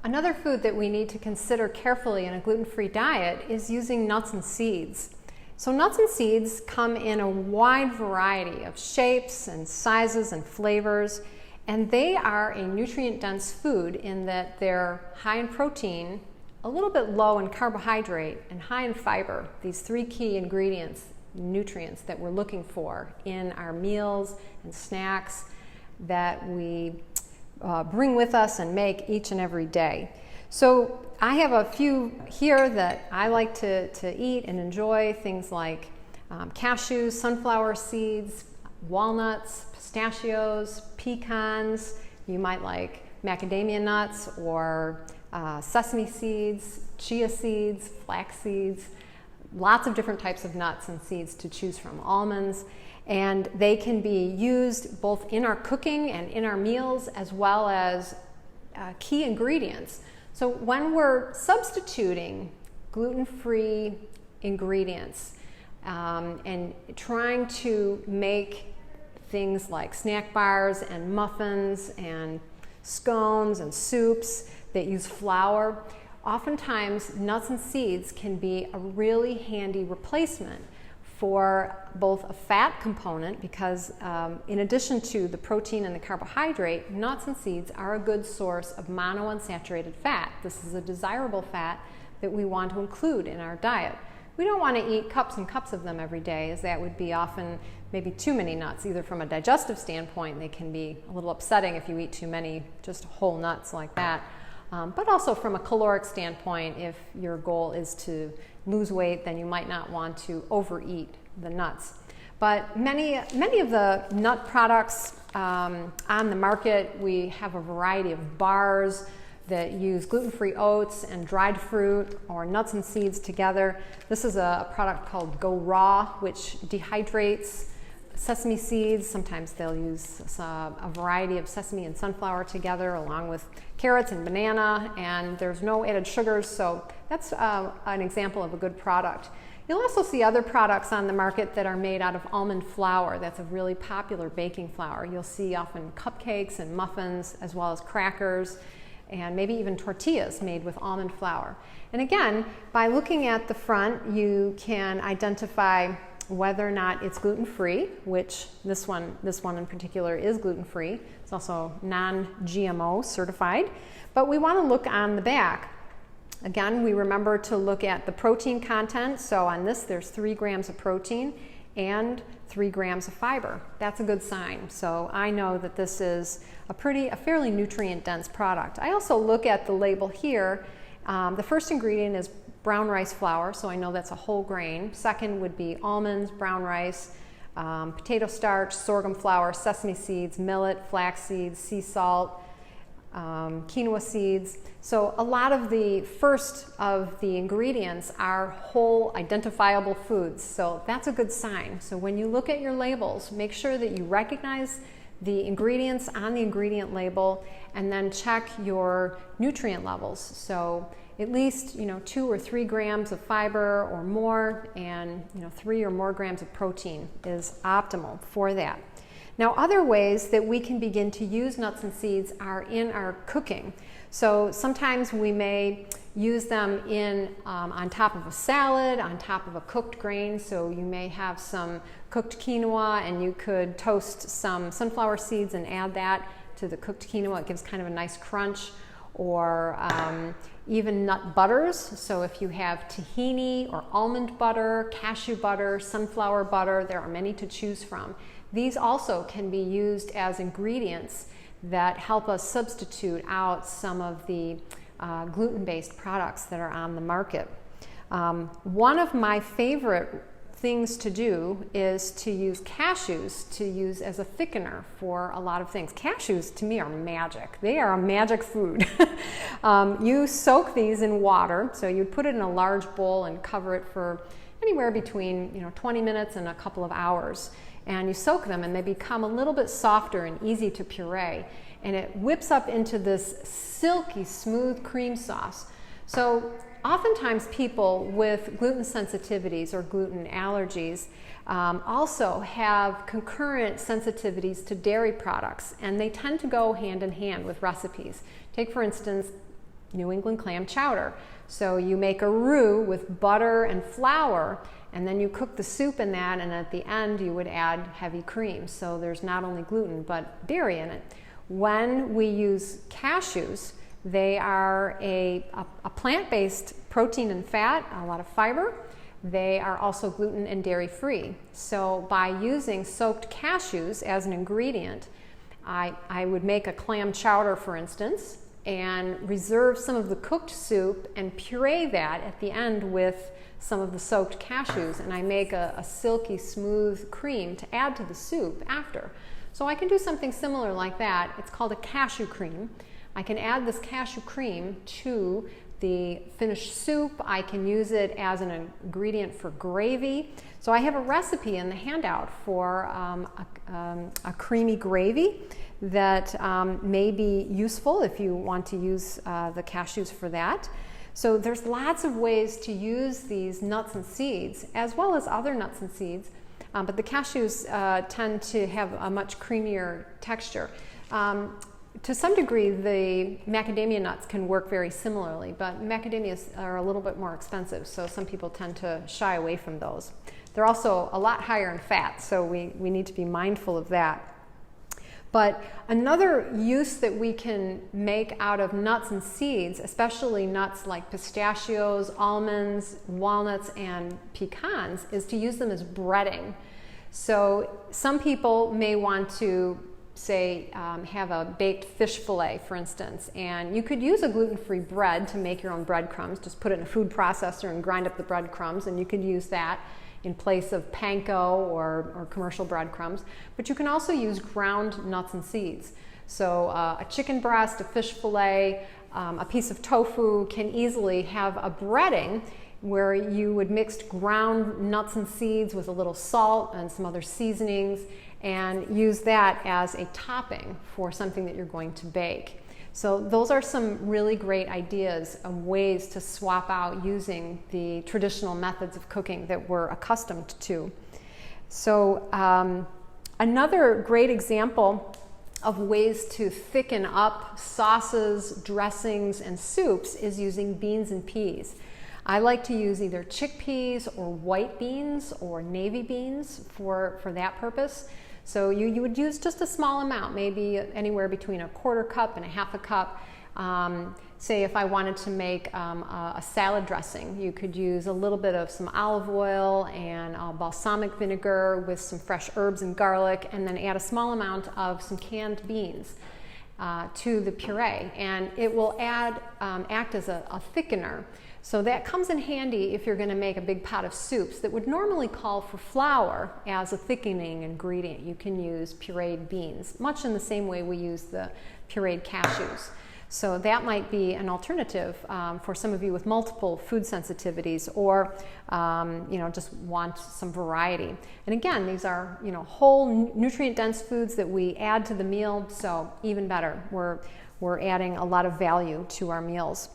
Another food that we need to consider carefully in a gluten-free diet is using nuts and seeds. So nuts and seeds come in a wide variety of shapes and sizes and flavors, and they are a nutrient-dense food in that they're high in protein, a little bit low in carbohydrate, and high in fiber. These three key ingredients, nutrients that we're looking for in our meals and snacks that we bring with us and make each and every day. So I have a few here that I like to eat and enjoy, things like cashews, sunflower seeds, walnuts, pistachios, pecans. You might like macadamia nuts or sesame seeds, chia seeds, flax seeds, lots of different types of nuts and seeds to choose from, almonds. And they can be used both in our cooking and in our meals, as well as key ingredients. So when we're substituting gluten-free ingredients and trying to make things like snack bars and muffins and scones and soups that use flour, oftentimes nuts and seeds can be a really handy replacement for both a fat component, because in addition to the protein and the carbohydrate, nuts and seeds are a good source of monounsaturated fat. This is a desirable fat that we want to include in our diet. We don't want to eat cups and cups of them every day, as that would be often maybe too many nuts. Either from a digestive standpoint, they can be a little upsetting if you eat too many just whole nuts like that. But also from a caloric standpoint, if your goal is to lose weight, then you might not want to overeat the nuts. But many of the nut products on the market, we have a variety of bars that use gluten-free oats and dried fruit or nuts and seeds together. This is a product called Go Raw, which dehydrates sesame seeds. Sometimes they'll use a variety of sesame and sunflower together along with carrots and banana, and there's no added sugars, so that's an example of a good product. You'll also see other products on the market that are made out of almond flour. That's a really popular baking flour. You'll see often cupcakes and muffins, as well as crackers, and maybe even tortillas made with almond flour. And again, by looking at the front, you can identify whether or not it's gluten-free, which this one in particular is gluten-free. It's also non-GMO certified. But we want to look on the back. Again, we remember to look at the protein content. So on this, there's 3 grams of protein and 3 grams of fiber. That's a good sign. So I know that this is a fairly nutrient-dense product. I also look at the label here. The first ingredient is brown rice flour, so I know that's a whole grain. Second would be almonds, brown rice, potato starch, sorghum flour, sesame seeds, millet, flax seeds, sea salt, quinoa seeds. So a lot of the first of the ingredients are whole identifiable foods, so that's a good sign. So when you look at your labels, make sure that you recognize the ingredients on the ingredient label and then check your nutrient levels. So at least 2 or 3 grams of fiber or more, and 3 or more grams of protein is optimal for that. Now, other ways that we can begin to use nuts and seeds are in our cooking. So sometimes we may use them on top of a salad, on top of a cooked grain. So you may have some cooked quinoa, and you could toast some sunflower seeds and add that to the cooked quinoa. It gives kind of a nice crunch. Or even nut butters. So if you have tahini or almond butter, cashew butter, sunflower butter, there are many to choose from. These also can be used as ingredients that help us substitute out some of the gluten-based products that are on the market. One of my favorite things to do is to use cashews to use as a thickener for a lot of things. Cashews to me are magic. They are a magic food. You soak these in water, so you'd put it in a large bowl and cover it for anywhere between 20 minutes and a couple of hours. And you soak them and they become a little bit softer and easy to puree. And it whips up into this silky smooth cream sauce. So oftentimes people with gluten sensitivities or gluten allergies also have concurrent sensitivities to dairy products, and they tend to go hand in hand with recipes. Take, for instance, New England clam chowder. So you make a roux with butter and flour, and then you cook the soup in that, and at the end you would add heavy cream. So there's not only gluten but dairy in it. When we use cashews, they are a plant-based protein and fat, a lot of fiber. They are also gluten and dairy free. So by using soaked cashews as an ingredient, I would make a clam chowder, for instance, and reserve some of the cooked soup and puree that at the end with some of the soaked cashews, and I make a silky smooth cream to add to the soup after. So I can do something similar like that. It's called a cashew cream. I can add this cashew cream to the finished soup. I can use it as an ingredient for gravy. So I have a recipe in the handout for a creamy gravy that may be useful if you want to use the cashews for that. So there's lots of ways to use these nuts and seeds, as well as other nuts and seeds, but the cashews tend to have a much creamier texture. To some degree, the macadamia nuts can work very similarly, but macadamias are a little bit more expensive, so some people tend to shy away from those. They're also a lot higher in fat, so we need to be mindful of that. But another use that we can make out of nuts and seeds, especially nuts like pistachios, almonds, walnuts, and pecans, is to use them as breading. So some people may want to, say, have a baked fish fillet, for instance, and you could use a gluten-free bread to make your own breadcrumbs. Just put it in a food processor and grind up the breadcrumbs, and you could use that in place of panko or commercial breadcrumbs. But you can also use ground nuts and seeds. So a chicken breast, a fish fillet, a piece of tofu can easily have a breading where you would mix ground nuts and seeds with a little salt and some other seasonings and use that as a topping for something that you're going to bake. So those are some really great ideas and ways to swap out using the traditional methods of cooking that we're accustomed to. So another great example of ways to thicken up sauces, dressings, and soups is using beans and peas. I like to use either chickpeas or white beans or navy beans for that purpose. So you would use just a small amount, maybe anywhere between 1/4 cup and 1/2 cup. Say if I wanted to make a salad dressing, you could use a little bit of some olive oil and balsamic vinegar with some fresh herbs and garlic, and then add a small amount of some canned beans to the puree, and it will act as a thickener. So that comes in handy if you're going to make a big pot of soups that would normally call for flour as a thickening ingredient. You can use pureed beans, much in the same way we use the pureed cashews. So that might be an alternative for some of you with multiple food sensitivities, or just want some variety. And again, these are whole nutrient-dense foods that we add to the meal, so even better. We're adding a lot of value to our meals.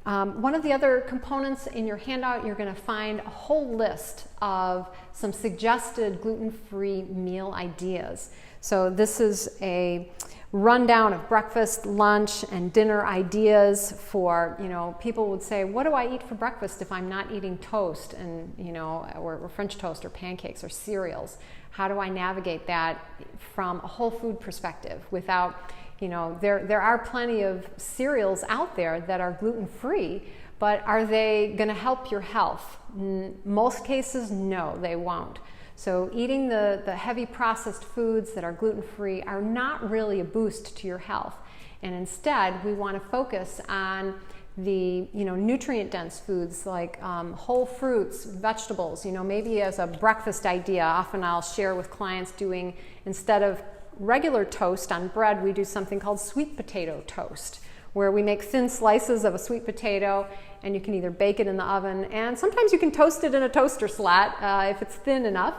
One of the other components in your handout, you're going to find a whole list of some suggested gluten-free meal ideas. So this is a rundown of breakfast, lunch, and dinner ideas for, people would say, what do I eat for breakfast if I'm not eating toast and, or French toast or pancakes or cereals? How do I navigate that from a whole food perspective without, there are plenty of cereals out there that are gluten-free, but are they going to help your health? Most cases, no, they won't. So eating the heavy processed foods that are gluten-free are not really a boost to your health. And instead, we want to focus on the nutrient-dense foods like whole fruits, vegetables. Maybe as a breakfast idea, often I'll share with clients doing, instead of regular toast on bread, we do something called sweet potato toast, where we make thin slices of a sweet potato, and you can either bake it in the oven, and sometimes you can toast it in a toaster slat if it's thin enough.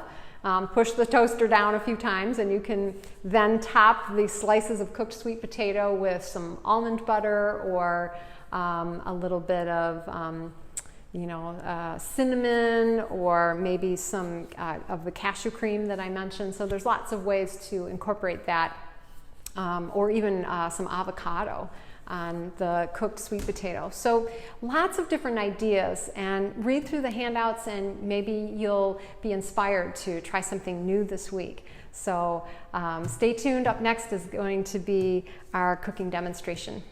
Push the toaster down a few times, and you can then top the slices of cooked sweet potato with some almond butter or a little bit of cinnamon, or maybe some of the cashew cream that I mentioned. So there's lots of ways to incorporate that, or even some avocado. on the cooked sweet potato. So lots of different ideas, and read through the handouts and maybe you'll be inspired to try something new this week. So stay tuned. Up next is going to be our cooking demonstration.